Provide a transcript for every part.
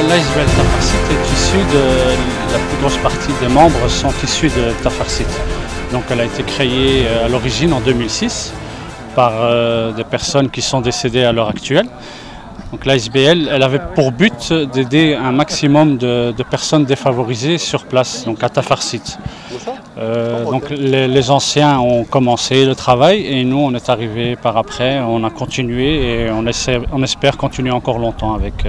L'ASBL Tafarsit est issue de la plus grosse partie des membres sont issus de Tafarsit. Donc elle a été créée à l'origine en 2006 par des personnes qui sont décédées à l'heure actuelle. Donc l'ASBL, elle avait pour but d'aider un maximum de personnes défavorisées sur place, donc à Tafarsit. Donc les anciens ont commencé le travail et nous on est arrivés par après, on a continué et on espère continuer encore longtemps avec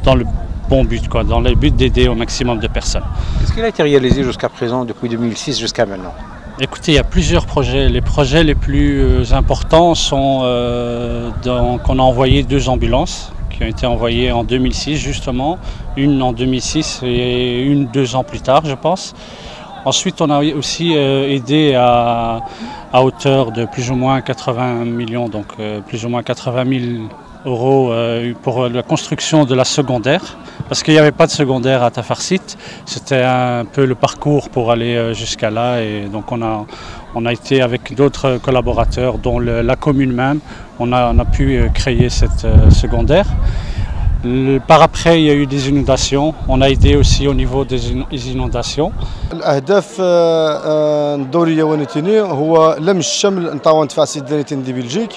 dans le bon but, dans le but d'aider au maximum de personnes. Qu'est-ce qui a été réalisé jusqu'à présent, depuis 2006 jusqu'à maintenant? Écoutez, il y a plusieurs projets. Les projets les plus importants sont qu'on a envoyé 2 ambulances qui ont été envoyées en 2006 justement, une en 2006 et une 2 ans plus tard je pense. Ensuite on a aussi aidé à hauteur de plus ou moins 80 millions, donc plus ou moins 80 000 euros pour la construction de la secondaire, parce qu'il n'y avait pas de secondaire à Tafarsit, c'était un peu le parcours pour aller jusqu'à là, et donc on a été avec d'autres collaborateurs, dont la commune même, on a pu créer cette secondaire. Par après, il y a eu des inondations, on a aidé aussi au niveau des inondations. الأهداف الدورية ونتيني هو لم الشمل نطاوان تفاسيد دانيتين دي بلجيك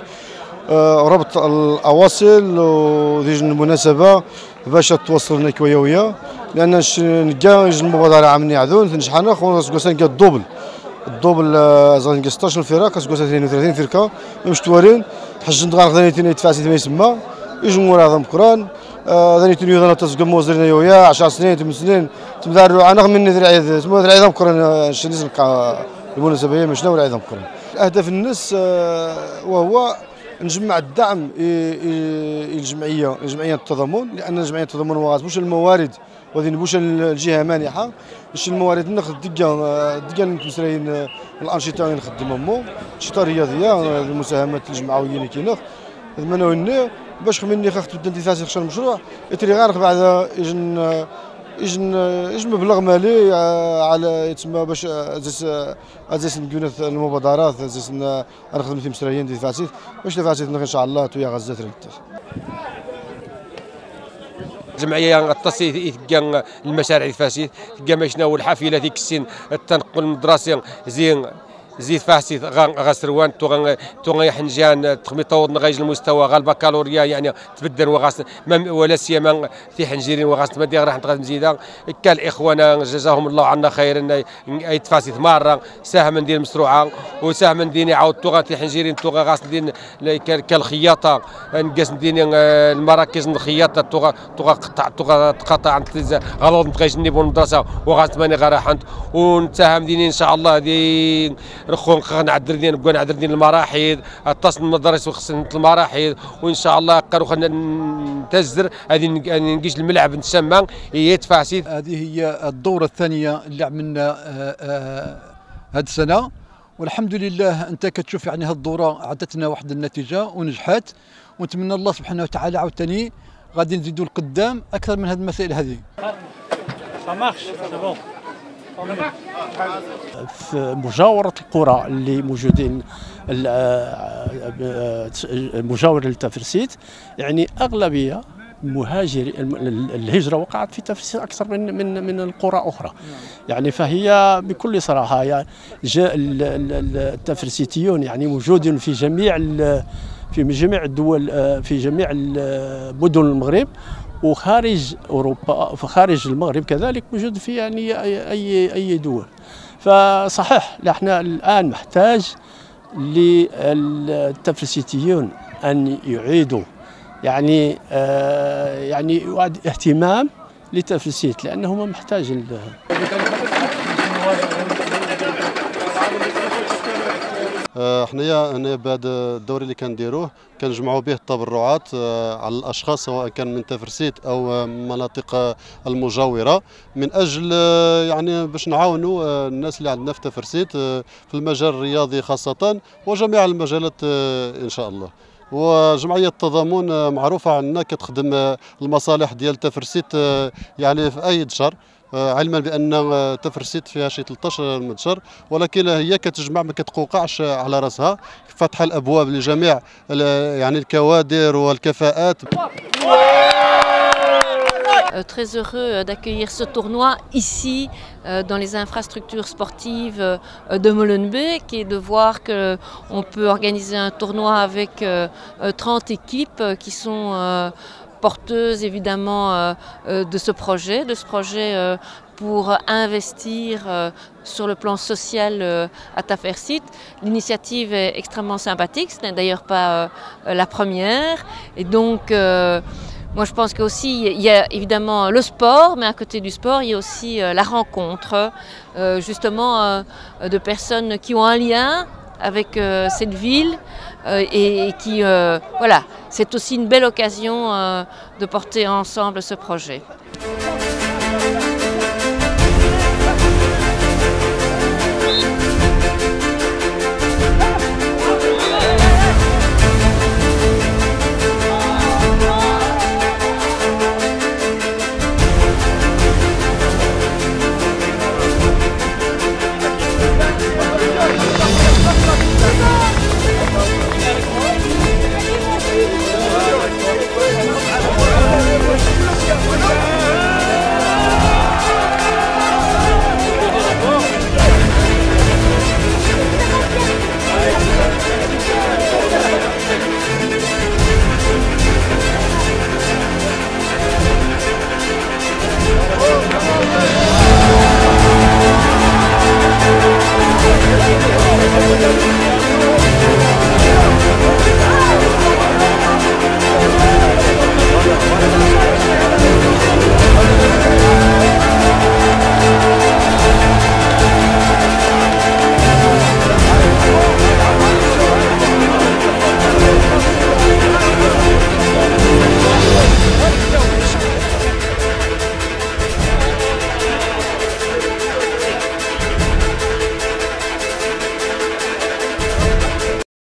ربط الأواصل وديج المناسبة باش توصلنا كويا ويا لأن نلقى المبادرة عاملين عذون نجحنا خلاص قوسان كا الدوبل زغان 16 فرقة قوسان 32 فرقة مشتورين حج نغار دانيتين تفاسيد ما يسمى يجمهور هذا مكران دانيتين يغنى تسقم موزرنا ويا 10 سنين 8 سنين تمداروا أنا من ذرعي اسمه ذرعي مكران شنيز المناسبة هي مشنا ولا مكران. أهداف الناس وهو نجمع الدعم الجمعيه التضامن، لان جمعيه التضامن ما غاتبوش الموارد وهذه نبوش الجهه مانحه باش الموارد ناخذ دقا نتمسراين الانشطه اللي نخدمهم انشطه رياضيه المساهمات الجمعويه اللي كاينه نتمنى باش مني خاخت تبدا تفاسير خشى المشروع يتري غير بعد يجن مبلغ مالي على يتسمى باش ازاس نكون المبادرات ازاس نخدم في مسريين ديال فاسيت باش فاسيت ان شاء الله تويا غزه تريد الجمعيه غتصي يتقى المشاريع الفاسيت تلقى ماشنا والحافله ذيك السن التنقل المدرسي زيد فاسيت غسروان تو حنجان تخميطور نغايج المستوى غا البكالوريا يعني تبدل وغاس ولا سيما في حنجيرين وغاس تمدي راح نتغاد مزيدا كالاخوان جزاهم الله عنا خيرا اي تفاسيت مره ساهم ندير مشروعه وساهم ندير عاود تو في حنجيرين تو غاس ندير كالخياطه نقاس ندير المراكز الخياطه تو تقطع عند غلط نتغايج نيبو المدرسه وغاس ماني غراحنت ونساهم ديني ان شاء الله دي رخون نعدر دين نبقى نعدر دين المراحيض اتصل المدارس وخصنا المراحيض وان شاء الله قالوا نتزر هذه نقيش الملعب نسمى هي تفاسيت. هذه هي الدوره الثانيه اللي عملنا هذه السنه والحمد لله انت كتشوف يعني هذه الدوره عطتنا واحد النتيجه ونجحت ونتمنى الله سبحانه وتعالى عاوتاني غادي نزيدوا لقدام اكثر من هذه المسائل هذه. في مجاورة القرى اللي موجودين مجاورة لتفرسيت يعني أغلبية مهاجري الهجرة وقعت في تفرسيت أكثر من القرى أخرى يعني فهي بكل صراحة يعني التفرسيتيون يعني موجودين في جميع الدول في جميع مدن المغرب وخارج اوروبا وخارج المغرب كذلك موجود في يعني اي دول. فصحيح احنا الان محتاج للتفرسيتيون ان يعيدوا يعني اهتمام لتفرسيت لانهم محتاج حنايا بعد الدوري اللي كنديروه كنجمعوا به التبرعات على الاشخاص سواء كان من تفرسيت او مناطق المجاوره من اجل يعني باش نعاونوا الناس اللي عندنا في تفرسيت في المجال الرياضي خاصه وجميع المجالات ان شاء الله. وجمعيه التضامن معروفه عندنا كتخدم المصالح ديال تفرسيت يعني في اي دشر، علما بان تفرسيت فيها شي 13 مدشر، ولكن هي كتجمع ما كتقوقعش على راسها، فتح الابواب لجميع يعني الكوادر والكفاءات. Très heureux d'accueillir ce tournoi ici dans les infrastructures sportives de Molenbeek et de voir qu'on peut organiser un tournoi avec 30 équipes qui sont porteuses évidemment de ce projet pour investir sur le plan social à Tafersit. L'initiative est extrêmement sympathique, ce n'est d'ailleurs pas la première. Et donc, moi je pense qu'aussi il y a évidemment le sport, mais à côté du sport, il y a aussi la rencontre justement de personnes qui ont un lien avec cette ville et qui, voilà, c'est aussi une belle occasion de porter ensemble ce projet.